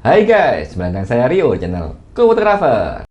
Hai guys, dengan saya Rio, channel Fotografer.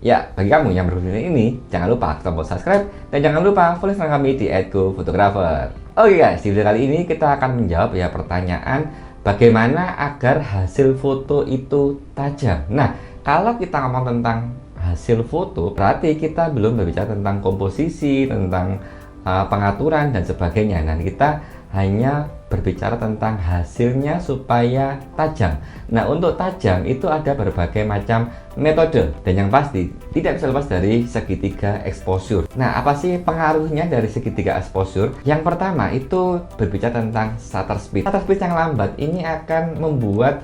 Ya, bagi kamu yang berkunjung ini, jangan lupa tombol subscribe dan jangan lupa follow Instagram kami di @fotografer. Oke guys, di video kali ini kita akan menjawab pertanyaan bagaimana agar hasil foto itu tajam. Nah, kalau kita ngomong tentang hasil foto, berarti kita belum berbicara tentang komposisi, tentang pengaturan dan sebagainya. Nah, kita hanya berbicara tentang hasilnya supaya tajam. Nah, untuk tajam itu ada berbagai macam metode, dan yang pasti tidak bisa lepas dari segitiga exposure. Nah, apa sih pengaruhnya dari segitiga exposure? Yang pertama itu berbicara tentang shutter speed. Shutter speed yang lambat ini akan membuat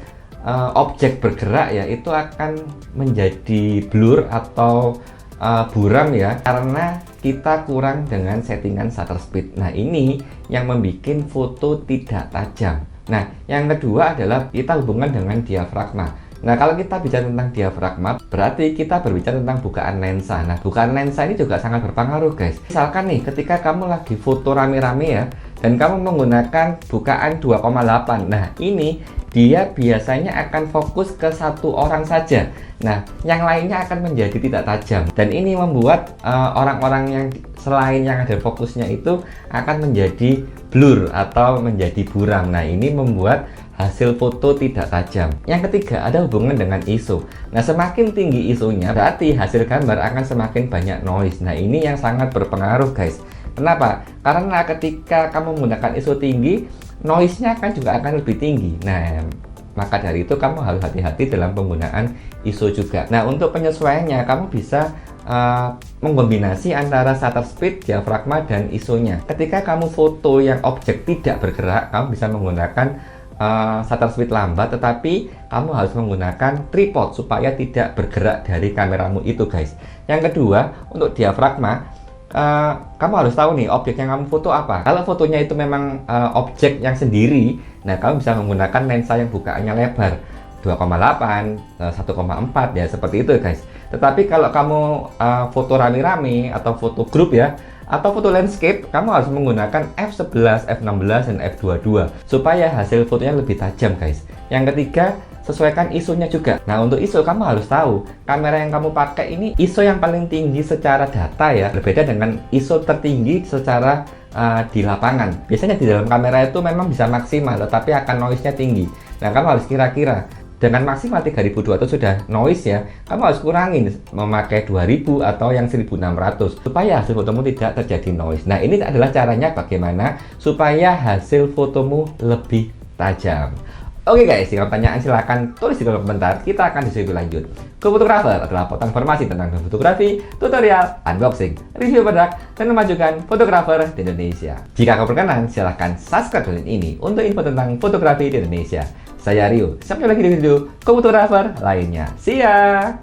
objek bergerak itu akan menjadi blur atau buram karena kita kurang dengan settingan shutter speed. Nah, ini yang membuat foto tidak tajam. Nah, yang kedua adalah kita hubungan dengan diafragma. Nah, kalau kita bicara tentang diafragma, berarti kita berbicara tentang bukaan lensa. Nah, bukaan lensa ini juga sangat berpengaruh guys. Misalkan nih, ketika kamu lagi foto rame-rame dan kamu menggunakan bukaan 2,8. Nah, ini dia biasanya akan fokus ke satu orang saja. Nah, yang lainnya akan menjadi tidak tajam. Dan ini membuat orang-orang yang selain yang ada fokusnya itu akan menjadi blur atau menjadi buram. Nah, ini membuat hasil foto tidak tajam. Yang ketiga ada hubungan dengan ISO. Nah, semakin tinggi ISO-nya berarti hasil gambar akan semakin banyak noise. Nah, ini yang sangat berpengaruh guys. Kenapa? Karena ketika kamu menggunakan ISO tinggi, noise-nya juga akan lebih tinggi. Nah, maka dari itu kamu harus hati-hati dalam penggunaan ISO juga. Nah, untuk penyesuaiannya kamu bisa mengkombinasi antara shutter speed, diafragma, dan ISO-nya. Ketika kamu foto yang objek tidak bergerak, kamu bisa menggunakan shutter speed lambat, tetapi kamu harus menggunakan tripod supaya tidak bergerak dari kameramu itu guys. Yang kedua, untuk diafragma, kamu harus tahu nih objek yang kamu foto apa. Kalau fotonya itu memang objek yang sendiri, nah kamu bisa menggunakan lensa yang bukaannya lebar 2,8, 1,4 seperti itu guys. Tetapi kalau kamu foto rame-rame atau foto grup atau foto landscape, kamu harus menggunakan f11, f16, dan f22 supaya hasil fotonya lebih tajam guys. Yang ketiga, sesuaikan ISO-nya juga. Nah, untuk ISO kamu harus tahu kamera yang kamu pakai ini ISO yang paling tinggi secara data berbeda dengan ISO tertinggi secara di lapangan. Biasanya di dalam kamera itu memang bisa maksimal, tetapi akan noise-nya tinggi. Nah, kamu harus kira-kira dengan maksimal 3200 sudah noise kamu harus kurangin memakai 2000 atau yang 1600 supaya hasil fotomu tidak terjadi noise. Nah, ini adalah caranya bagaimana supaya hasil fotomu lebih tajam. Oke guys, jika pertanyaan silahkan tulis di kolom komentar, kita akan diskusi lanjut. Fotografer adalah potong informasi tentang fotografi, tutorial, unboxing, review produk, dan memajukan fotografer di Indonesia. Jika kau berkenan, silahkan subscribe channel ini untuk info tentang fotografi di Indonesia. Saya Rio, sampai jumpa lagi di video fotografer lainnya. See ya!